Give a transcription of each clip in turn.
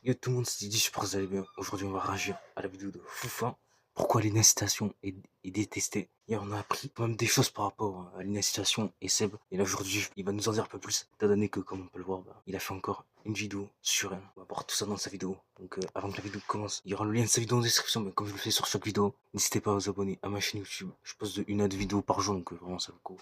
Yo, tout le monde s'est dit, je pense que vous allez bien. Aujourd'hui, on va réagir à la vidéo de Foufa. Pourquoi l'incitation est détestée. Et on a appris quand même des choses par rapport à l'incitation et Seb. Et là, aujourd'hui, il va nous en dire un peu plus. Étant donné que, comme on peut le voir, il a fait encore une vidéo sur elle. On va voir tout ça dans sa vidéo. Donc, avant que la vidéo commence, il y aura le lien de sa vidéo en description. Mais comme je le fais sur chaque vidéo, n'hésitez pas à vous abonner à ma chaîne YouTube. Je poste une autre vidéo par jour, donc vraiment, ça vaut le coup.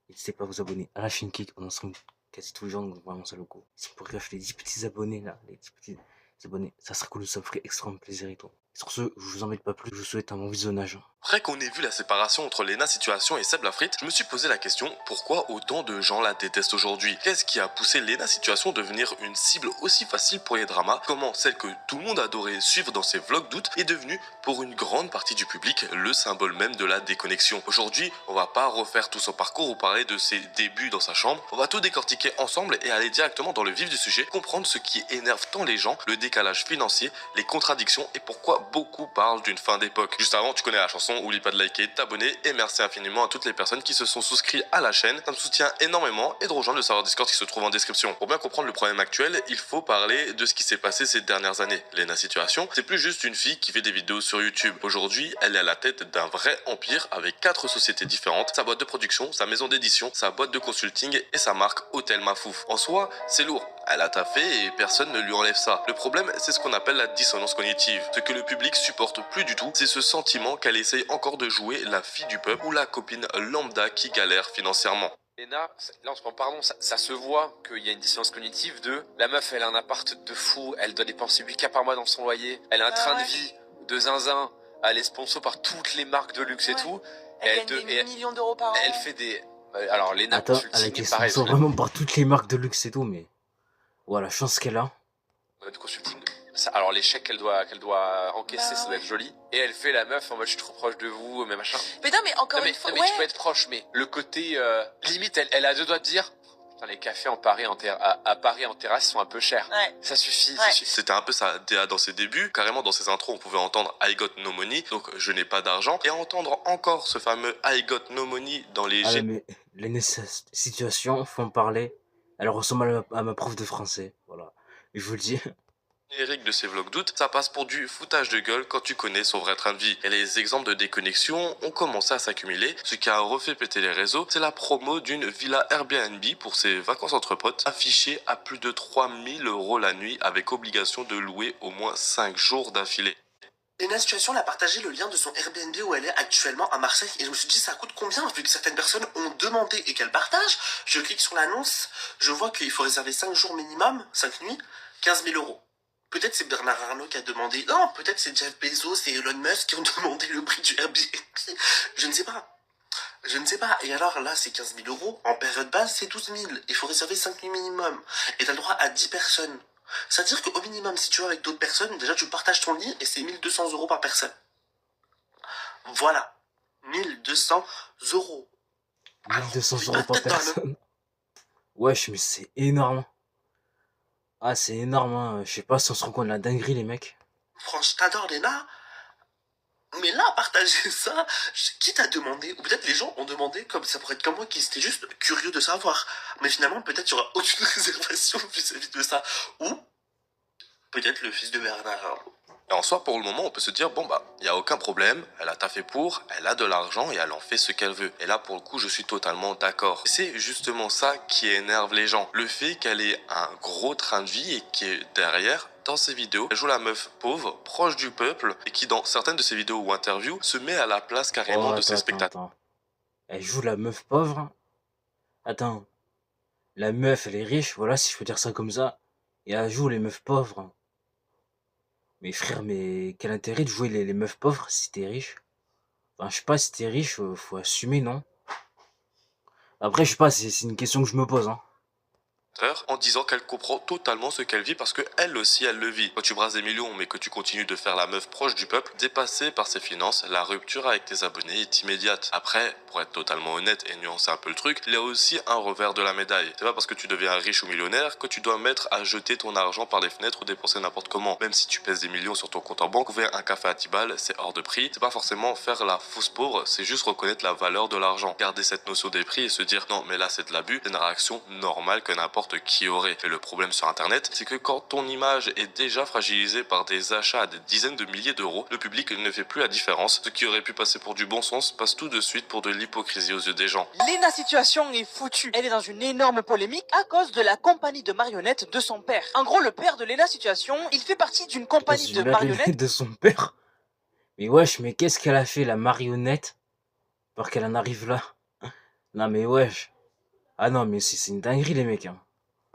N'hésitez pas à vous abonner à la chaîne Kick. On en stream quasi tous les jours, donc vraiment, ça vaut le coup. Si vous pourriez acheter les 10 petits abonnés là, les 10 petits abonnés, ça serait cool, ça me ferait extrêmement plaisir et tout. Sur ce, je vous embête pas plus, je vous souhaite un bon visionnage. Après qu'on ait vu la séparation entre Léna Situation et Seb Lafrite, je me suis posé la question pourquoi autant de gens la détestent aujourd'hui. Qu'est-ce qui a poussé Léna Situation à devenir une cible aussi facile pour les dramas? Comment celle que tout le monde adorait suivre dans ses vlogs d'août est devenue pour une grande partie du public le symbole même de la déconnexion? Aujourd'hui, on va pas refaire tout son parcours ou parler de ses débuts dans sa chambre. On va tout décortiquer ensemble et aller directement dans le vif du sujet, comprendre ce qui énerve tant les gens, le décalage financier, les contradictions et pourquoi beaucoup parlent d'une fin d'époque. Juste avant, tu connais la chanson, oublie pas de liker, de t'abonner et merci infiniment à toutes les personnes qui se sont souscrits à la chaîne. Ça me soutient énormément et de rejoindre le serveur Discord qui se trouve en description. Pour bien comprendre le problème actuel, il faut parler de ce qui s'est passé ces dernières années. Léna Situation, c'est plus juste une fille qui fait des vidéos sur YouTube. Aujourd'hui, elle est à la tête d'un vrai empire avec 4 sociétés différentes, sa boîte de production, sa maison d'édition, sa boîte de consulting et sa marque Hôtel Mafouf. En soi, c'est lourd. Elle a taffé et personne ne lui enlève ça. Le problème, c'est ce qu'on appelle la dissonance cognitive. Ce que le public supporte plus du tout, c'est ce sentiment qu'elle essaye encore de jouer la fille du peuple ou la copine lambda qui galère financièrement. Léna, là en ce moment, pardon, ça se voit qu'il y a une dissonance cognitive de la meuf, elle a un appart de fou, elle doit dépenser 8K par mois dans son loyer, elle a un train de vie de zinzin, elle est sponsor par toutes les marques de luxe et tout. Elle gagne des millions d'euros par an. Elle fait des... Alors Léna Attends, elle a Consulting, été pareil. sponsor vraiment par toutes les marques de luxe et tout, mais voilà, la chance qu'elle a. De consulting. Alors les chèques qu'elle doit encaisser, ça doit être joli. Et elle fait la meuf en mode je suis trop proche de vous, mais machin. Mais non, mais encore une fois, non, mais tu peux être proche, mais le côté limite, elle a deux doigts de dire. Putain, les cafés à Paris en terrasse sont un peu chers. Ouais. Ça suffit, Ouais. ça suffit. C'était un peu sa DA dans ses débuts. Carrément, dans ses intros, on pouvait entendre I got no money, donc je n'ai pas d'argent. Et entendre encore ce fameux I got no money dans les Ah mais les situations font parler. Elle ressemble à ma prof de français, voilà. Je vous le dis. génériques de ses vlogs d'août, ça passe pour du foutage de gueule quand tu connais son vrai train de vie. Et les exemples de déconnexion ont commencé à s'accumuler. Ce qui a refait péter les réseaux, c'est la promo d'une villa Airbnb pour ses vacances entre potes, affichée à plus de 3000 € la nuit avec obligation de louer au moins 5 jours d'affilée. Léna Situation a partagé le lien de son Airbnb où elle est actuellement à Marseille et je me suis dit ça coûte combien vu que certaines personnes ont demandé et qu'elles partagent. Je clique sur l'annonce, je vois qu'il faut réserver 5 jours minimum, 5 nuits, 15 000 €. Peut-être c'est Bernard Arnault qui a demandé, non, peut-être c'est Jeff Bezos et Elon Musk qui ont demandé le prix du Airbnb. Je ne sais pas. Je ne sais pas. Et alors là, c'est 15 000 €. En période basse, c'est 12 000. Il faut réserver 5 nuits minimum. Et t'as le droit à 10 personnes. C'est-à-dire qu'au minimum, si tu vas avec d'autres personnes, déjà tu partages ton lit et c'est 1200 € par personne. Voilà. 1200 €. 1200 € par personne. Wesh, mais c'est énorme. Ah, c'est énorme, hein. Je sais pas si on se rend compte de la dinguerie, les mecs. Franchement, t'adores Léna. Mais là, partager ça, qui t'a demandé? Ou peut-être les gens ont demandé, comme ça pourrait être comme moi, qui étaient juste curieux de savoir. Mais finalement, peut-être il n'y aura aucune réservation vis-à-vis de ça. Ou peut-être le fils de Bernard Arnault. Et en soi, pour le moment, on peut se dire, bon bah, il n'y a aucun problème, elle a taffé pour, elle a de l'argent et elle en fait ce qu'elle veut. Et là, pour le coup, je suis totalement d'accord. C'est justement ça qui énerve les gens. Le fait qu'elle ait un gros train de vie et qui est derrière, dans ses vidéos, elle joue la meuf pauvre, proche du peuple, et qui, dans certaines de ses vidéos ou interviews, se met à la place carrément de ses spectateurs. Attends. Elle joue la meuf pauvre. Attends. La meuf, elle est riche, voilà, si je peux dire ça comme ça. Et elle joue les meufs pauvres. Mais frère, mais quel intérêt de jouer les meufs pauvres si t'es riche? Enfin, je sais pas, si t'es riche, faut assumer, non? Après, je sais pas, c'est une question que je me pose, hein. En disant qu'elle comprend totalement ce qu'elle vit parce que elle aussi elle le vit. Quand tu brasses des millions mais que tu continues de faire la meuf proche du peuple, dépassée par ses finances, la rupture avec tes abonnés est immédiate. Après, pour être totalement honnête et nuancer un peu le truc, il y a aussi un revers de la médaille. C'est pas parce que tu deviens riche ou millionnaire que tu dois mettre à jeter ton argent par les fenêtres ou dépenser n'importe comment. Même si tu pèses des millions sur ton compte en banque, ouvrir un café à 10 balles, c'est hors de prix. C'est pas forcément faire la fausse pauvre, c'est juste reconnaître la valeur de l'argent. Garder cette notion des prix et se dire non mais là c'est de l'abus, c'est une réaction normale que n'importe n'importe qui aurait fait le problème sur internet, c'est que quand ton image est déjà fragilisée par des achats à des dizaines de milliers d'euros, le public ne fait plus la différence. Ce qui aurait pu passer pour du bon sens passe tout de suite pour de l'hypocrisie aux yeux des gens. Léna Situation est foutue. Elle est dans une énorme polémique à cause de la compagnie de marionnettes de son père. En gros, le père de Léna Situation, il fait partie d'une compagnie de marionnettes de son père. Mais wesh, mais qu'est-ce qu'elle a fait, la marionnette, pour qu'elle en arrive là? Non mais wesh. Ah non, mais c'est une dinguerie les mecs, hein.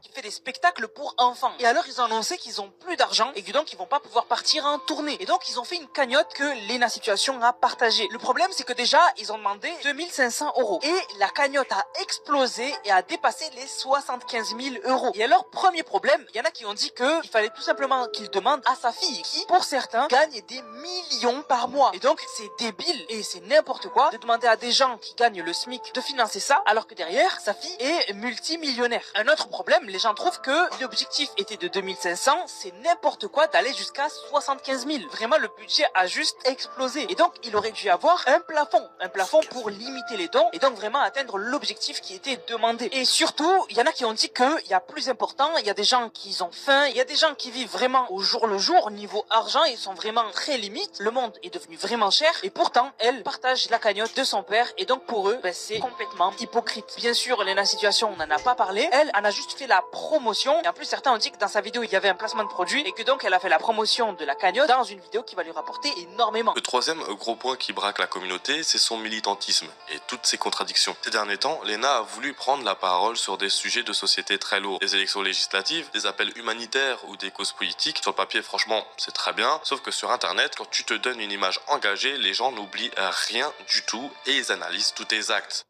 qui fait des spectacles pour enfants. Et alors ils ont annoncé qu'ils ont plus d'argent et que donc ils vont pas pouvoir partir en tournée. Et donc ils ont fait une cagnotte que Léna Situation a partagée. Le problème c'est que déjà ils ont demandé 2500 euros. Et la cagnotte a explosé et a dépassé les 75 000 euros. Et alors premier problème, il y en a qui ont dit qu'il fallait tout simplement qu'il demande à sa fille qui, pour certains, gagne des millions par mois. Et donc c'est débile et c'est n'importe quoi de demander à des gens qui gagnent le SMIC de financer ça alors que derrière sa fille est multimillionnaire. Un autre problème, les gens trouvent que l'objectif était de 2500, c'est n'importe quoi d'aller jusqu'à 75 000. Vraiment, le budget a juste explosé. Et donc, il aurait dû avoir un plafond pour limiter les dons et donc vraiment atteindre l'objectif qui était demandé. Et surtout, il y en a qui ont dit qu'il y a plus important, il y a des gens qui ont faim, il y a des gens qui vivent vraiment au jour le jour, niveau argent, ils sont vraiment très limites. Le monde est devenu vraiment cher et pourtant, elle partage la cagnotte de son père et donc pour eux, c'est complètement hypocrite. Bien sûr, Léna Situation, on n'en a pas parlé. Elle en a juste fait la promotion et en plus certains ont dit que dans sa vidéo il y avait un placement de produit et que donc elle a fait la promotion de la cagnotte dans une vidéo qui va lui rapporter énormément. Le troisième gros point qui braque la communauté, c'est son militantisme et toutes ses contradictions. Ces derniers temps, Léna a voulu prendre la parole sur des sujets de société très lourds. Des élections législatives, des appels humanitaires ou des causes politiques. Sur le papier, franchement, c'est très bien, sauf que sur internet, quand tu te donnes une image engagée, les gens n'oublient rien du tout et ils analysent tous tes actes.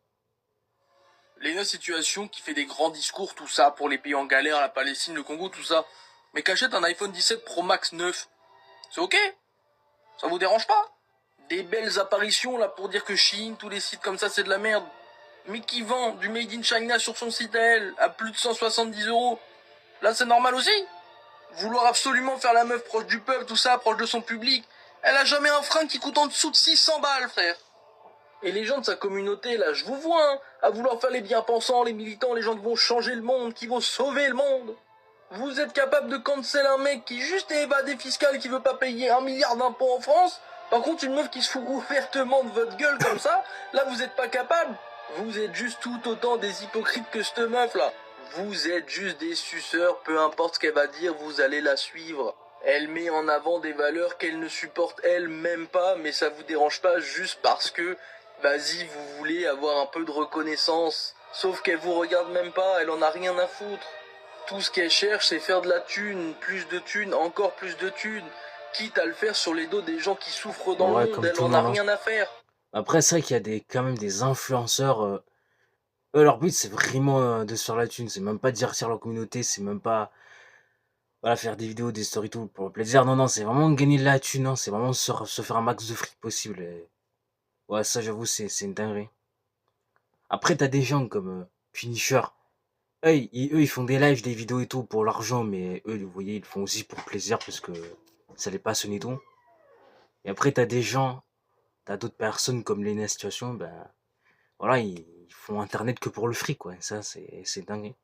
Léna Situation qui fait des grands discours, tout ça, pour les pays en galère, la Palestine, le Congo, tout ça, mais qu'achète un iPhone 17 Pro Max 9, c'est ok? Ça vous dérange pas? Des belles apparitions là pour dire que Chine, tous les sites comme ça c'est de la merde, mais qui vend du Made in China sur son site à elle, à plus de 170 euros, là c'est normal aussi? Vouloir absolument faire la meuf proche du peuple, tout ça, proche de son public, elle a jamais un fringue qui coûte en dessous de 600 balles, frère. Et les gens de sa communauté, là, je vous vois, hein, à vouloir faire les bien-pensants, les militants, les gens qui vont changer le monde, qui vont sauver le monde. Vous êtes capable de cancel un mec qui juste est évadé fiscal, qui veut pas payer 1 milliard d'impôts en France. Par contre, une meuf qui se fout ouvertement de votre gueule comme ça, là, vous êtes pas capable. Vous êtes juste tout autant des hypocrites que cette meuf, là. Vous êtes juste des suceurs, peu importe ce qu'elle va dire, vous allez la suivre. Elle met en avant des valeurs qu'elle ne supporte elle-même pas, mais ça vous dérange pas juste parce que... vas-y, vous voulez avoir un peu de reconnaissance. Sauf qu'elle vous regarde même pas, elle en a rien à foutre. Tout ce qu'elle cherche, c'est faire de la thune, plus de thunes, encore plus de thunes. Quitte à le faire sur les dos des gens qui souffrent dans le monde, elle en a rien à faire. Après, c'est vrai qu'il y a quand même des influenceurs. Eux, leur but, c'est vraiment de se faire la thune. C'est même pas divertir leur communauté, c'est même pas voilà, faire des vidéos, des stories, tout pour le plaisir. Non, non, c'est vraiment gagner de la thune. Hein. C'est vraiment se faire un max de fric possible. Et... ouais, ça, j'avoue, c'est une dinguerie. Après, t'as des gens comme Punisher. Eux, ils font des lives, des vidéos et tout pour l'argent, mais eux, vous voyez, ils le font aussi pour plaisir parce que ça les passionne et tout. Et après, t'as des gens, t'as d'autres personnes comme Léna Situation, ben voilà, ils font internet que pour le fric, quoi. Ça, c'est dingue.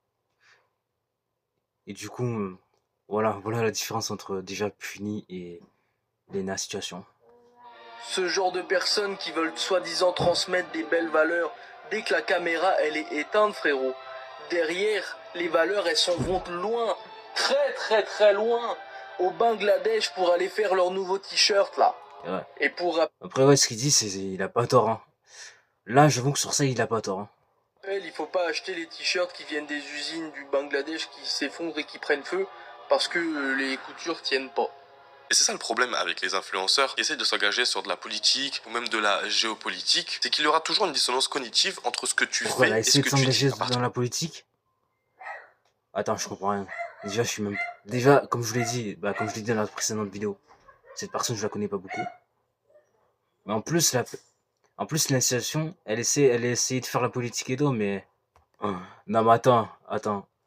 Et du coup, voilà la différence entre déjà Puni et Léna Situation. Ce genre de personnes qui veulent soi-disant transmettre des belles valeurs, dès que la caméra elle est éteinte, frérot, derrière, les valeurs elles s'en vont loin, très très très loin, au Bangladesh pour aller faire leur nouveau t-shirt là. Ouais. Et pour... après, ouais, ce qu'il dit, il a pas tort. Hein. Là, j'avoue que sur ça, il a pas tort. Hein. Il faut pas acheter les t-shirts qui viennent des usines du Bangladesh qui s'effondrent et qui prennent feu parce que les coutures tiennent pas. Et c'est ça le problème avec les influenceurs qui essayent de s'engager sur de la politique ou même de la géopolitique, c'est qu'il y aura toujours une dissonance cognitive entre ce que tu pourquoi fais et ce que tu dis. Essayer de s'engager dans la politique? Attends, je comprends rien. Déjà, je suis même... déjà, comme je vous l'ai dit, comme je l'ai dit dans la précédente vidéo, cette personne, je la connais pas beaucoup. Mais en plus, l'initiation, elle essaie de faire la politique et tout, mais... non, mais attends.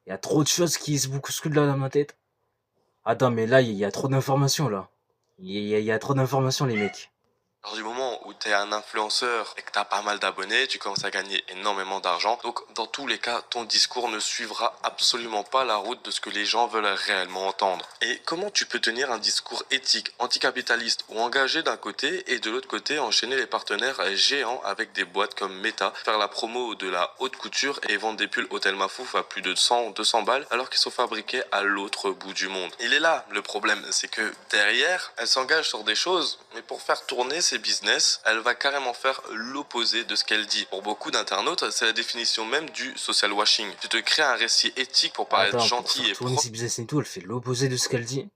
Il y a trop de choses qui se bousculent là dans ma tête. Attends, mais là, il y a trop d'informations, là. Il y a trop d'informations, les mecs. Alors du moment où tu es un influenceur et que tu as pas mal d'abonnés, tu commences à gagner énormément d'argent. Donc dans tous les cas, ton discours ne suivra absolument pas la route de ce que les gens veulent réellement entendre. Et comment tu peux tenir un discours éthique, anticapitaliste ou engagé d'un côté et de l'autre côté enchaîner les partenaires géants avec des boîtes comme Meta, faire la promo de la haute couture et vendre des pulls Hôtel Mafouf à plus de 100-200 balles alors qu'ils sont fabriqués à l'autre bout du monde. Il est là le problème, c'est que derrière, elle s'engage sur des choses, mais pour faire tourner ses business, elle va carrément faire l'opposé de ce qu'elle dit. Pour beaucoup d'internautes, c'est la définition même du social washing. Tu te crées un récit éthique pour paraître Attends, pour gentil faire et tourner propre. ses business et tout, elle fait l'opposé de ce qu'elle dit.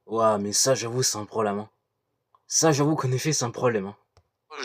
Ouais, mais ça, j'avoue, c'est un problème. Hein. Ça, j'avoue qu'en effet, c'est un problème. Hein.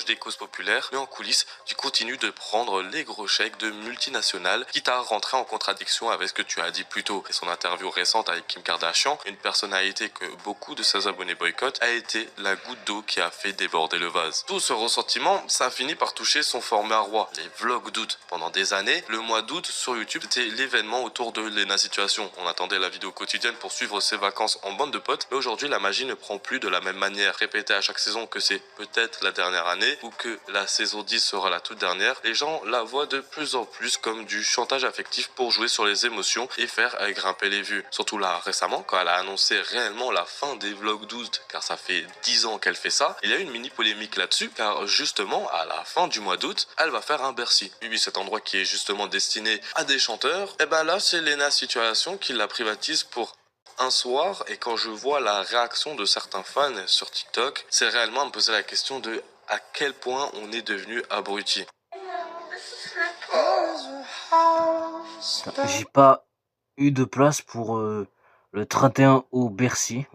Des causes populaires, mais en coulisses, tu continues de prendre les gros chèques de multinationales, quitte à rentrer en contradiction avec ce que tu as dit plus tôt. Et son interview récente avec Kim Kardashian, une personnalité que beaucoup de ses abonnés boycottent, a été la goutte d'eau qui a fait déborder le vase. Tout ce ressentiment, ça a fini par toucher son format roi, les vlogs d'août. Pendant des années, le mois d'août sur YouTube, c'était l'événement autour de Lena Situation. On attendait la vidéo quotidienne pour suivre ses vacances en bande de potes, mais aujourd'hui, la magie ne prend plus de la même manière. Répéter à chaque saison que c'est peut-être la dernière année, ou que la saison 10 sera la toute dernière, les gens la voient de plus en plus comme du chantage affectif pour jouer sur les émotions et faire grimper les vues. Surtout là, récemment, quand elle a annoncé réellement la fin des vlogs d'août, car ça fait 10 ans qu'elle fait ça, il y a eu une mini polémique là-dessus, car justement, à la fin du mois d'août, elle va faire un Bercy. Oui, cet endroit qui est justement destiné à des chanteurs, et ben là, c'est Lena Situation qui la privatise pour un soir, et quand je vois la réaction de certains fans sur TikTok, c'est réellement me poser la question de à quel point on est devenu abruti. J'ai pas eu de place pour le 31 au Bercy.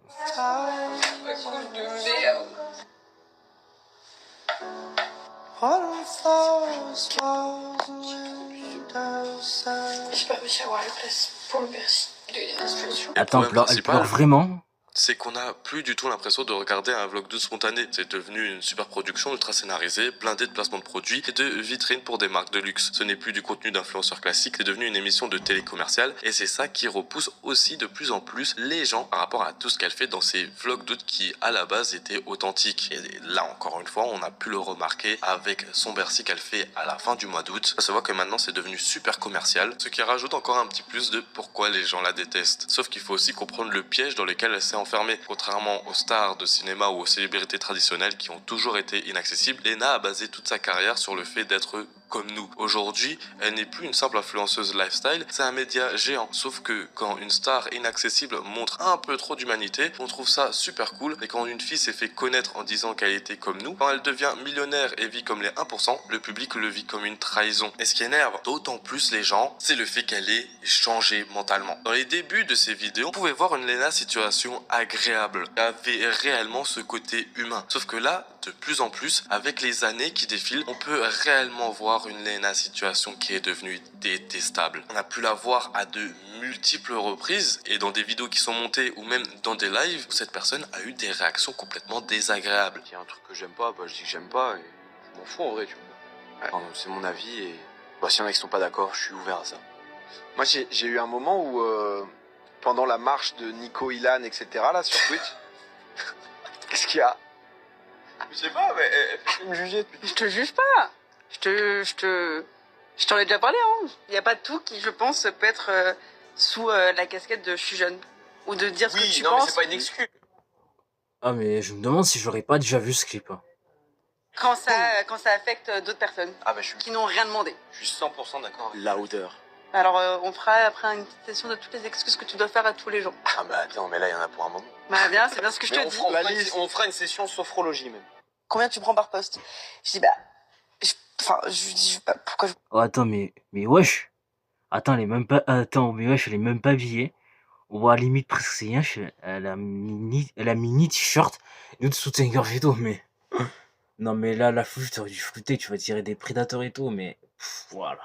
J'ai pas réussi à avoir la place pour le Bercy de la situation. Attends, elle pleure vraiment? C'est qu'on n'a plus du tout l'impression de regarder un vlog d'août spontané. C'est devenu une super production ultra scénarisée, blindée de placements de produits et de vitrines pour des marques de luxe. Ce n'est plus du contenu d'influenceur classique, c'est devenu une émission de télé commerciale et c'est ça qui repousse aussi de plus en plus les gens par rapport à tout ce qu'elle fait dans ces vlogs d'août qui à la base étaient authentiques. Et là encore une fois, on a pu le remarquer avec son Bercy qu'elle fait à la fin du mois d'août. Ça se voit que maintenant c'est devenu super commercial, ce qui rajoute encore un petit plus de pourquoi les gens la détestent. Sauf qu'il faut aussi comprendre le piège dans lequel elle s'est enfermée. Contrairement aux stars de cinéma ou aux célébrités traditionnelles qui ont toujours été inaccessibles, Lena a basé toute sa carrière sur le fait d'être comme nous. Aujourd'hui, elle n'est plus une simple influenceuse lifestyle, c'est un média géant. Sauf que quand une star inaccessible montre un peu trop d'humanité, on trouve ça super cool. Et quand une fille s'est fait connaître en disant qu'elle était comme nous, quand elle devient millionnaire et vit comme les 1%, le public le vit comme une trahison. Et ce qui énerve d'autant plus les gens, c'est le fait qu'elle ait changé mentalement. Dans les débuts de ses vidéos, on pouvait voir une Lena Situation agréable. Elle avait réellement ce côté humain. Sauf que là, de plus en plus, avec les années qui défilent, on peut réellement voir une Lena Situation qui est devenue détestable. On a pu la voir à de multiples reprises et dans des vidéos qui sont montées ou même dans des lives où cette personne a eu des réactions complètement désagréables. Il y a un truc que j'aime pas, bah je dis que j'aime pas et je m'en fous en vrai, tu vois. Enfin, c'est mon avis et bah, s'il y en a qui sont pas d'accord, je suis ouvert à ça. Moi j'ai eu un moment où pendant la marche de Nico, Ilan, etc. là sur Twitch, qu'est-ce qu'il y a? Je sais pas, mais elle me juger. Je te juge pas. Je t'en ai déjà parlé, hein. Il n'y a pas de tout qui, je pense, peut être sous la casquette de je suis jeune. Ou de dire ce que tu non, penses. mais c'est pas une excuse. Ah, mais je me demande si j'aurais pas déjà vu ce clip. Hein. Quand ça affecte d'autres personnes Ah bah je qui n'ont rien demandé. suis 100% d'accord. Louder. Alors, on fera après une petite session de toutes les excuses que tu dois faire à tous les gens. Ah bah attends, mais là il y en a pour un moment. Bah bien, c'est bien ce que je Mais te dis. on fera une session sophrologie même. Combien tu prends par poste? Je dis, je dis, pourquoi je... Oh, attends, mais wesh. Attends, elle est même pas. Attends, mais wesh, elle est même pas habillée. On voit à la limite presque ses hanches. Elle a mini t-shirt. Et nous de soutien-gorge et tout, mais. Non, mais là, la fouche, t'aurais dû flouter. Tu vas tirer des prédateurs et tout, mais. Voilà.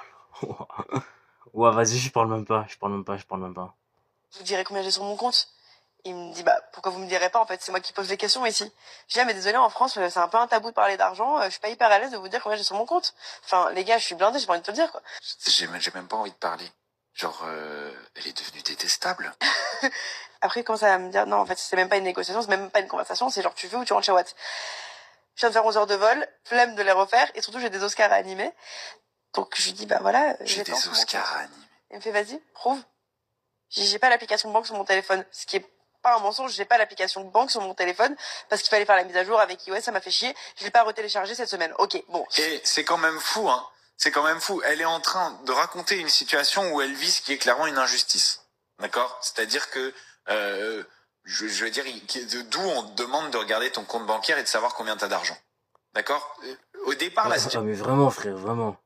Ouais, vas-y, je parle même pas. vous direz combien j'ai sur mon compte? Il me dit, pourquoi vous me direz pas? En fait, c'est moi qui pose les questions ici. Je dis, mais désolé, en France, c'est un peu un tabou de parler d'argent. Je suis pas hyper à l'aise de vous dire combien j'ai sur mon compte. Enfin, les gars, je suis blindée, j'ai pas envie de te le dire, quoi. J'ai même pas envie de parler. Genre, elle est devenue détestable. Après, il commence à me dire, non, en fait, c'est même pas une négociation, c'est même pas une conversation, c'est genre, tu veux ou tu rentres chez Watt. Je viens de faire 11 heures de vol, flemme de les refaire, et surtout j'ai des Oscars à animer. Donc je lui dis, bah voilà, J'ai des Oscars à animer. Il me fait, vas-y, prouve. J'ai pas l'application banque sur mon téléphone. Ce qui est pas un mensonge, j'ai pas l'application banque sur mon téléphone parce qu'il fallait faire la mise à jour avec iOS, ça m'a fait chier. Je l'ai pas retéléchargé cette semaine. Ok, bon. Et c'est quand même fou, hein. C'est quand même fou. Elle est en train de raconter une situation où elle vit ce qui est clairement une injustice. D'accord? C'est-à-dire que, je veux dire, d'où on te demande de regarder ton compte bancaire et de savoir combien t'as d'argent. D'accord? Au départ, la Ah, mais vraiment, frère, vraiment.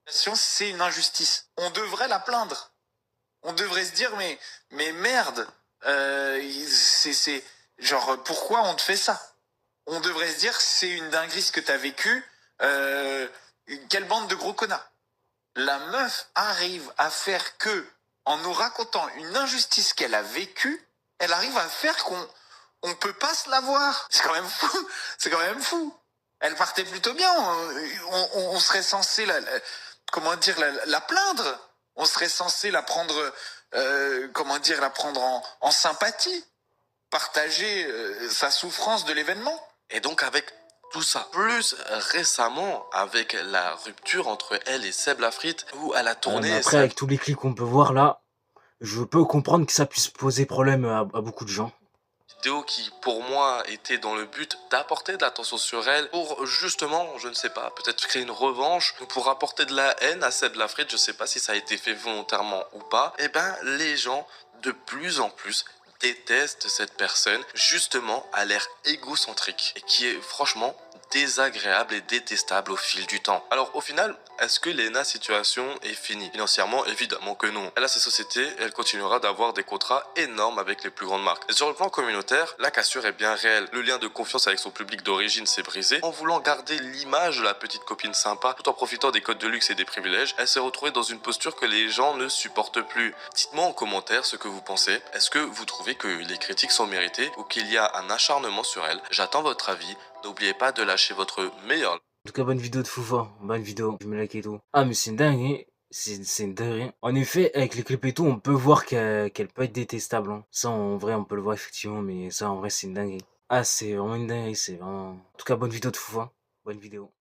situation, c'est une injustice. On devrait la plaindre. On devrait se dire, mais merde, c'est genre, pourquoi on te fait ça? On devrait se dire, c'est une dinguerie ce que t'as vécu, quelle bande de gros connards. La meuf arrive à faire que, en nous racontant une injustice qu'elle a vécue, elle arrive à faire on peut pas se la voir. C'est quand même fou. C'est quand même fou. Elle partait plutôt bien. On serait censé comment dire, la plaindre. On serait censé la prendre, comment dire, la prendre en sympathie. Partager sa souffrance de l'événement. Et donc avec tout ça, plus récemment avec la rupture entre elle et Seb Lafrite, où elle a tourné... Mais après, avec tous les clips qu'on peut voir là, je peux comprendre que ça puisse poser problème à beaucoup de gens. Vidéo qui pour moi était dans le but d'apporter de l'attention sur elle pour justement, je ne sais pas, peut-être créer une revanche, pour apporter de la haine à Seb Lafrite, je sais pas si ça a été fait volontairement ou pas, et ben les gens de plus en plus détestent cette personne justement à l'air égocentrique et qui est franchement désagréable et détestable au fil du temps. Alors au final, est-ce que Lena situation est finie? Financièrement, évidemment que non. Elle a ses sociétés et elle continuera d'avoir des contrats énormes avec les plus grandes marques. Et sur le plan communautaire, la cassure est bien réelle. Le lien de confiance avec son public d'origine s'est brisé. En voulant garder l'image de la petite copine sympa, tout en profitant des codes de luxe et des privilèges, elle s'est retrouvée dans une posture que les gens ne supportent plus. Dites-moi en commentaire ce que vous pensez. Est-ce que vous trouvez que les critiques sont méritées ou qu'il y a un acharnement sur elle? J'attends votre avis. N'oubliez pas de lâcher votre meilleur. En tout cas, bonne vidéo de Foufa, bonne vidéo, je me like et tout. Ah, mais c'est une dingue, c'est une dinguerie. En effet, avec les clips et tout, on peut voir qu'elle peut être détestable. Hein. Ça, en vrai, on peut le voir effectivement, mais ça, en vrai, c'est une dinguerie. Ah, c'est vraiment une dinguerie, c'est vraiment... En tout cas, bonne vidéo de Foufa, bonne vidéo.